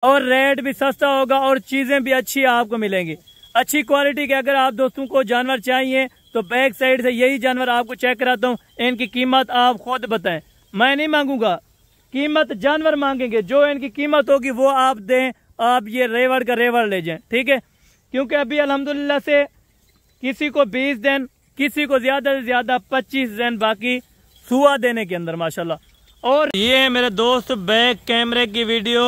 और रेट भी सस्ता होगा और चीजें भी अच्छी आपको मिलेंगी, अच्छी क्वालिटी के। अगर आप दोस्तों को जानवर चाहिए तो बैक साइड से यही जानवर आपको चेक कराता हूँ। इनकी कीमत आप खुद बताएं, मैं नहीं मांगूंगा, कीमत जानवर मांगेंगे। जो इनकी कीमत होगी वो आप दें, आप ये रेवड़ का रेवड़ ले जाएं, ठीक है। क्योंकि अभी अल्हम्दुलिल्लाह से किसी को 20 दिन, किसी को ज्यादा से ज्यादा 25 दिन बाकी सुआ देने के अंदर माशाल्लाह। और ये है मेरे दोस्त बैक कैमरे की वीडियो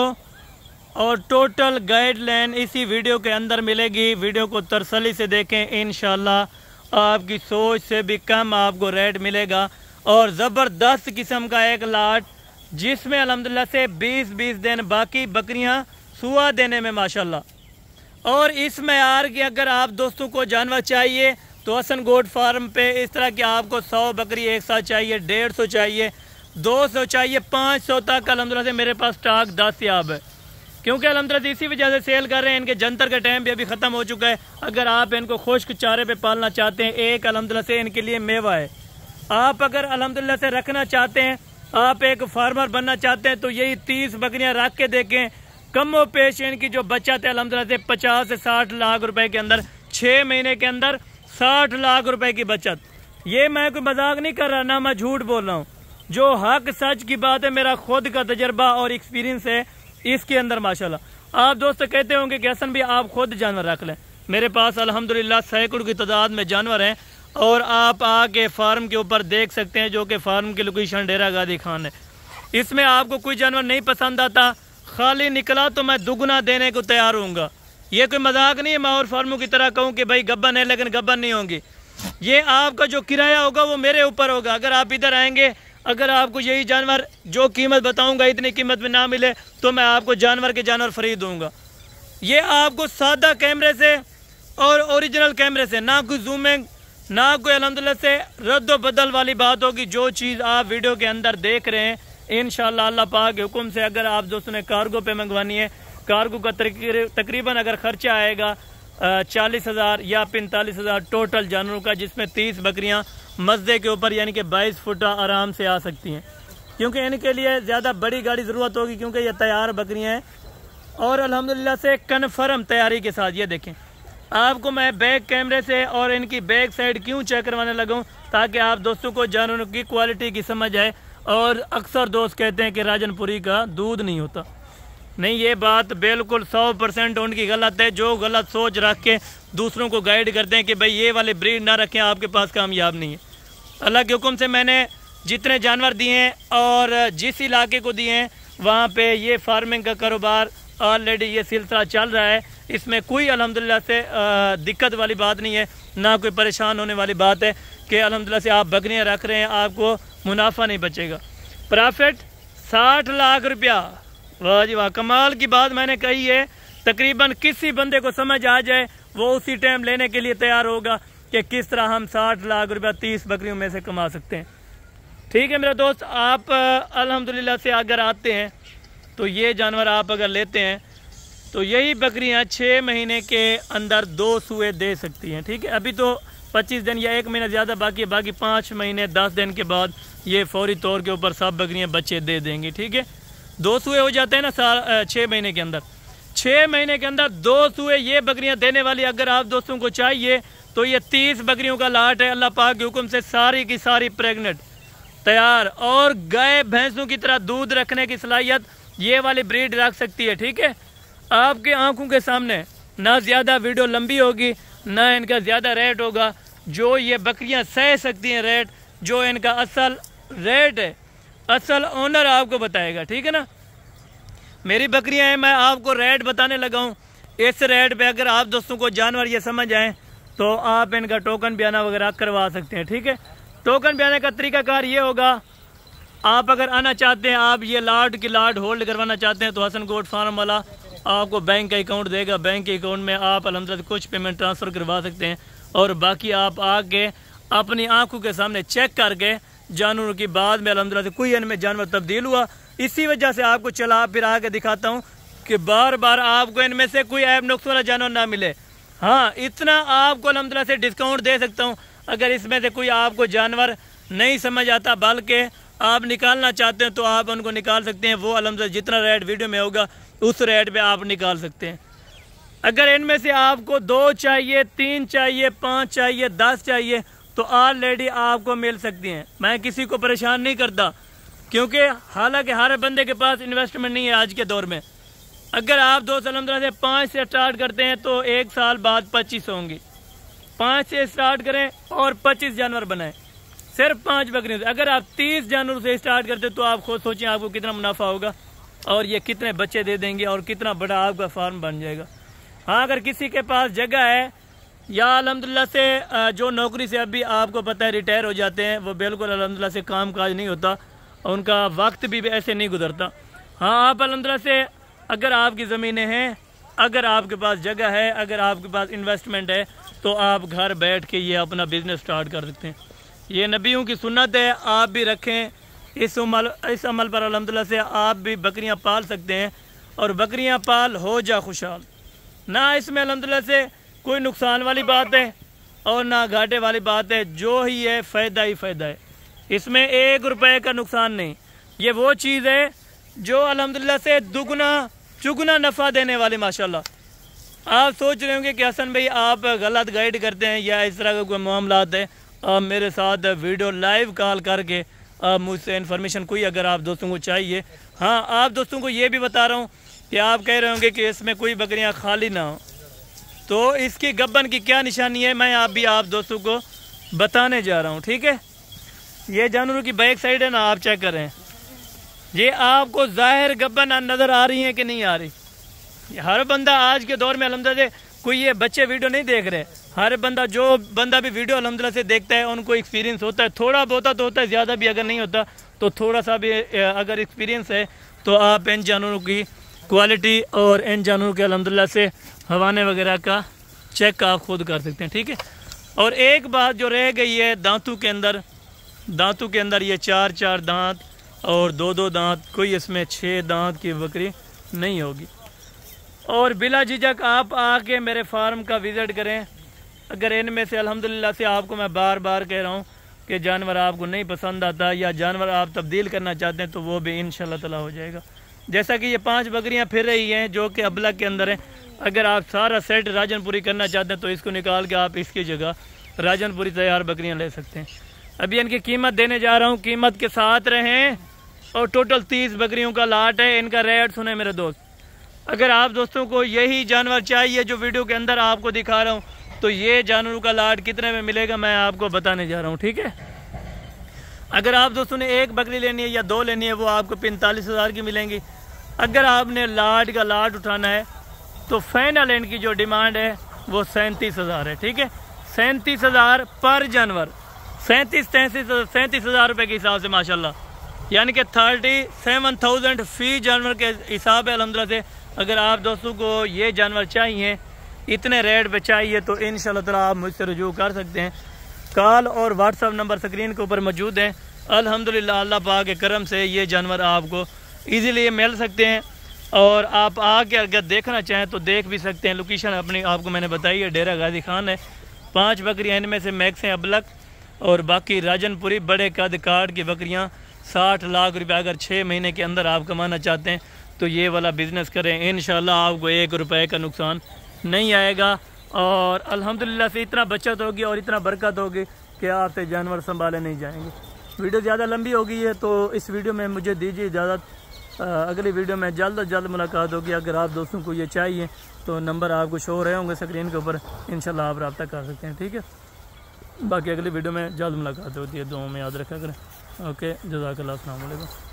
और टोटल गाइडलाइन इसी वीडियो के अंदर मिलेगी। वीडियो को तसल्ली से देखें, इंशाल्लाह आपकी सोच से भी कम आपको रेट मिलेगा। और ज़बरदस्त किस्म का एक लाट जिसमें अल्हम्दुलिल्लाह से 20-20 दिन बाकी बकरियां सुआ देने में माशाल्लाह। और इस मयार की अगर आप दोस्तों को जानवर चाहिए तो हसन गोट फार्म पे इस तरह की आपको 100 बकरी एक साथ चाहिए, 150 चाहिए, 200 चाहिए, 500 तक अल्हम्दुलिल्लाह से मेरे पास स्टॉक दस्तयाब है। क्योंकि अल्हम्दुलिल्लाह इसी वजह से सेल कर रहे हैं। इनके जंतर का टाइम भी अभी ख़त्म हो चुका है। अगर आप इनको खुश्क चारे पे पालना चाहते हैं, एक अल्हम्दुलिल्लाह से इनके लिए मेवा है। आप अगर अल्हम्दुलिल्लाह से रखना चाहते हैं, आप एक फार्मर बनना चाहते हैं, तो यही 30 बकरियां रख के देखें। कमो पेश इनकी जो बचत है अल्हम्दुलिल्लाह से 50 से 60 लाख रुपए के अंदर, 6 महीने के अंदर 60 लाख रुपए की बचत। ये मैं कोई मजाक नहीं कर रहा, ना मैं झूठ बोल रहा हूँ। जो हक सच की बात है, मेरा खुद का तजर्बा और एक्सपीरियंस है इसके अंदर माशाल्लाह। आप दोस्त कहते होंगे कि हसन भी आप खुद जानवर रख लें। मेरे पास अल्हम्दुलिल्लाह सैकड़ों की तादाद में जानवर हैं और आप आके फार्म के ऊपर देख सकते हैं, जो कि फार्म की लोकेशन डेरा गादी खान है। इसमें आपको कोई जानवर नहीं पसंद आता, खाली निकला तो मैं दुगना देने को तैयार हूँगा। ये कोई मजाक नहीं है मैं और फार्मों की तरह कहूँ कि भाई गब्बन है लेकिन गब्बन नहीं होंगी। ये आपका जो किराया होगा वो मेरे ऊपर होगा। अगर आप इधर आएंगे, अगर आपको यही जानवर जो कीमत बताऊंगा इतनी कीमत में ना मिले तो मैं आपको जानवर के जानवर फ्री दूंगा। ये आपको सादा कैमरे से और ओरिजिनल कैमरे से, ना कोई जूमिंग, ना कोई अल्हम्दुलिल्लाह से रद्द बदल वाली बात होगी। जो चीज़ आप वीडियो के अंदर देख रहे हैं इंशाल्लाह अल्लाह पाक के हुक्म से, अगर आप दोस्तों ने कार्गो पे मंगवानी है, कार्गो का तकरीबन अगर खर्चा आएगा 40,000 या 45,000 टोटल जानवरों का, जिसमें 30 बकरियां मस्दे के ऊपर यानी कि 22 फुटा आराम से आ सकती हैं। क्योंकि इनके लिए ज़्यादा बड़ी गाड़ी ज़रूरत होगी क्योंकि ये तैयार बकरियां हैं और अल्हम्दुलिल्लाह से कन्फर्म तैयारी के साथ। ये देखें, आपको मैं बैक कैमरे से और इनकी बैक साइड क्यों चेक करवाने लगा हूँ, ताकि आप दोस्तों को जानवरों की क्वालिटी की समझ आए। और अक्सर दोस्त कहते हैं कि राजनपुरी का दूध नहीं होता। नहीं, ये बात बिल्कुल 100% उनकी गलत है, जो गलत सोच रख के दूसरों को गाइड करते हैं कि भाई ये वाले ब्रीड ना रखें, आपके पास कामयाब नहीं है। अल्लाह के हुक्म से मैंने जितने जानवर दिए हैं और जिस इलाके को दिए हैं वहाँ पे ये फार्मिंग का कारोबार ऑलरेडी ये सिलसिला चल रहा है। इसमें कोई अल्हम्दुलिल्लाह से दिक्कत वाली बात नहीं है, ना कोई परेशान होने वाली बात है कि अल्हम्दुलिल्लाह से आप बकरियाँ रख रहे हैं, आपको मुनाफा नहीं बचेगा। प्रॉफिट 60 लाख रुपया, वाह जी वाह, कमाल की बात मैंने कही है। तकरीबन किसी बंदे को समझ आ जाए वो उसी टाइम लेने के लिए तैयार होगा कि किस तरह हम 60 लाख रुपया 30 बकरियों में से कमा सकते हैं। ठीक है मेरे दोस्त, आप अल्हम्दुलिल्लाह से अगर आते हैं तो ये जानवर आप अगर लेते हैं तो यही बकरियां 6 महीने के अंदर 2 सुए दे सकती हैं। ठीक है, अभी तो 25 दिन या 1 महीना ज़्यादा बाकी है, बाकी 5 महीने 10 दिन के बाद ये फौरी तौर के ऊपर सब बकरियां बच्चे दे देंगी। ठीक है, 2 सुए हो जाते हैं ना 6 महीने के अंदर। 6 महीने के अंदर 2 सुए ये बकरियां देने वाली अगर आप दोस्तों को चाहिए तो ये 30 बकरियों का लाट है। अल्लाह पाक के हुक्म से सारी की सारी प्रेग्नेंट तैयार और गाय भैंसों की तरह दूध रखने की सलाहियत ये वाली ब्रीड रख सकती है। ठीक है, आपके आंखों के सामने, ना ज़्यादा वीडियो लंबी होगी ना इनका ज़्यादा रेट होगा। जो ये बकरियां सह सकती हैं रेट, जो इनका असल रेट है असल ओनर आपको बताएगा। ठीक है ना, मेरी बकरियां हैं, मैं आपको रेट बताने लगा हूँ। इस रेट पे अगर आप दोस्तों को जानवर ये समझ आए तो आप इनका टोकन बयाना वगैरह करवा सकते हैं। ठीक है, टोकन बयाने का तरीकाकार ये होगा, आप अगर आना चाहते हैं, आप ये लाट की लाट होल्ड करवाना चाहते हैं तो हसन गोट फार्म वाला आपको बैंक का अकाउंट देगा। बैंक के अकाउंट में आप अल्हम्दुलिल्लाह कुछ पेमेंट ट्रांसफ़र करवा सकते हैं और बाकी आप आके अपनी आंखों के सामने चेक करके जानवरों की बाद में अल्हम्दुलिल्लाह से कोई इनमें जानवर तब्दील हुआ, इसी वजह से आपको चला फिरा के दिखाता हूँ कि बार बार आपको इनमें से कोई ऐब नुक्स वाला जानवर ना मिले। हाँ, इतना आपको अल्हम्दुलिल्लाह से डिस्काउंट दे सकता हूँ। अगर इसमें से कोई आपको जानवर नहीं समझ आता बल्कि आप निकालना चाहते हैं तो आप उनको निकाल सकते हैं। वो अल्हम्दुलिल्लाह जितना रेट वीडियो में होगा उस रेट पे आप निकाल सकते हैं। अगर इनमें से आपको 2 चाहिए, 3 चाहिए, 5 चाहिए, 10 चाहिए तो ऑलरेडी आपको मिल सकती हैं। मैं किसी को परेशान नहीं करता, क्योंकि हालांकि हर बंदे के पास इन्वेस्टमेंट नहीं है आज के दौर में। अगर आप दोस्त अल्हम्दुलिल्लाह से 5 से स्टार्ट करते हैं तो 1 साल बाद 25 होंगी। 5 से स्टार्ट करें और 25 जानवर बनाएं, सिर्फ 5 बकरियों से। अगर आप 30 जानवरों से स्टार्ट करते तो आप खुद सोचें आपको कितना मुनाफा होगा और ये कितने बच्चे दे देंगे और कितना बड़ा आपका फार्म बन जाएगा। हाँ, अगर किसी के पास जगह है या अल्हम्दुलिल्लाह से जो नौकरी से अभी आपको पता है रिटायर हो जाते हैं, वो बिल्कुल अल्हम्दुलिल्लाह से काम काज नहीं होता, उनका वक्त भी ऐसे नहीं गुजरता। हाँ, आप अल्हम्दुलिल्लाह से अगर आपकी ज़मीनें हैं, अगर आपके पास जगह है, अगर आपके पास इन्वेस्टमेंट है तो आप घर बैठ के ये अपना बिज़नेस स्टार्ट कर सकते हैं। ये नबियों की सुन्नत है, आप भी रखें इस अमल पर अल्हम्दुलिल्लाह से आप भी बकरियां पाल सकते हैं। और बकरियां पाल हो जा खुशहाल, ना इसमें अल्हम्दुलिल्लाह से कोई नुकसान वाली बात है और ना घाटे वाली बात है। जो ही है फ़ायदा ही फ़ायदा है, इसमें 1 रुपये का नुकसान नहीं। ये वो चीज़ है जो अल्हम्दुलिल्लाह से दुगना चुगना नफ़ा देने वाली। माशाल्लाह आप सोच रहे होंगे कि हसन भाई आप गलत गाइड करते हैं या इस तरह का कोई मामलात है, आप मेरे साथ वीडियो लाइव कॉल करके आप मुझसे इन्फॉर्मेशन कोई अगर आप दोस्तों को चाहिए। हाँ, आप दोस्तों को ये भी बता रहा हूँ कि आप कह रहे होंगे कि इसमें कोई बकरियाँ खाली ना हो, तो इसकी गब्बन की क्या निशानी है मैं आप दोस्तों को बताने जा रहा हूँ। ठीक है, ये जानवरों की बैक साइड है ना, आप चेक करें, ये आपको जाहिर गब्बन नज़र आ रही है कि नहीं आ रही। हर बंदा आज के दौर में अल्हम्दुलिल्लाह कोई ये बच्चे वीडियो नहीं देख रहे, हर बंदा जो बंदा भी वीडियो अल्हम्दुलिल्लाह से देखता है उनको एक्सपीरियंस होता है, थोड़ा बहुत तो होता है, ज़्यादा भी अगर नहीं होता तो थोड़ा सा भी अगर एक्सपीरियंस है तो आप इन जानवरों की क्वालिटी और इन जानवरों के अल्हम्दुलिल्लाह से हवाने वगैरह का चेक आप खुद कर सकते हैं। ठीक है, और एक बात जो रह गई है, दांतों के अंदर ये 4 दांत और 2 दांत, कोई इसमें 6 दांत की बकरी नहीं होगी। और बिला झिझक आप आके मेरे फार्म का विज़िट करें। अगर इनमें से अल्हम्दुलिल्लाह से आपको मैं बार बार कह रहा हूँ कि जानवर आपको नहीं पसंद आता या जानवर आप तब्दील करना चाहते हैं तो वो भी इंशाल्लाह ताला हो जाएगा। जैसा कि ये 5 बकरियाँ फिर रही हैं जो कि अबलग के अंदर हैं। अगर आप सारा सेट राजनपुरी करना चाहते हैं तो इसको निकाल के आप इसकी जगह राजनपुरी तैयार बकरियाँ ले सकते हैं। अभी इनकी कीमत देने जा रहा हूँ, कीमत के साथ रहें। और टोटल 30 बकरियों का लाट है। इनका रेट सुने मेरे दोस्त, अगर आप दोस्तों को यही जानवर चाहिए जो वीडियो के अंदर आपको दिखा रहा हूँ तो ये जानवरों का लाट कितने में मिलेगा मैं आपको बताने जा रहा हूँ। ठीक है, अगर आप दोस्तों ने 1 बकरी लेनी है या 2 लेनी है वो आपको 45,000 की मिलेंगी। अगर आपने लाट का लाट उठाना है तो फाइनल इनकी जो डिमांड है वो 37,000 है। ठीक है, 37,000 पर जानवर, 37,000 रुपये के हिसाब से माशाल्लाह, यानी कि 37,000 फी जानवर के हिसाब है अल्हम्दुलिल्लाह से। अगर आप दोस्तों को ये जानवर चाहिए, इतने रेट पे चाहिए तो इंशाल्लाह ताला आप मुझसे रुजू कर सकते हैं। कॉल और व्हाट्सअप नंबर स्क्रीन के ऊपर मौजूद हैं। अल्हम्दुलिल्लाह अल्लाह पाक के करम से ये जानवर आपको इजीली मिल सकते हैं और आप आके अगर देखना चाहें तो देख भी सकते हैं। लोकेशन अपनी आपको मैंने बताई है, डेरा गाजी खान है। 5 बकरियाँ इनमें से मैक्स हैं अबलग और बाकी राजनपुरी बड़े कद काट की बकरियाँ। 60 लाख रुपया अगर 6 महीने के अंदर आप कमाना चाहते हैं तो ये वाला बिज़नेस करें, इंशाल्लाह आपको 1 रुपये का नुकसान नहीं आएगा। और अल्हम्दुलिल्लाह से इतना बचत होगी और इतना बरकत होगी कि आपसे जानवर संभाले नहीं जाएंगे। वीडियो ज़्यादा लंबी हो गई है तो इस वीडियो में मुझे दीजिए इजाज़त। अगली वीडियो में जल्द अज जल्द मुलाकात होगी। अगर आप दोस्तों को ये चाहिए तो नंबर आपको शो हो रहे होंगे स्क्रीन के ऊपर, इंशाल्लाह आप रब्ता कर सकते हैं। ठीक है, बाकी अगली वीडियो में जल्द मुलाकात होती है। दुआ में याद रखा करें। ओके, जज़ाकल्लाह, अस्सलाम वालेकुम।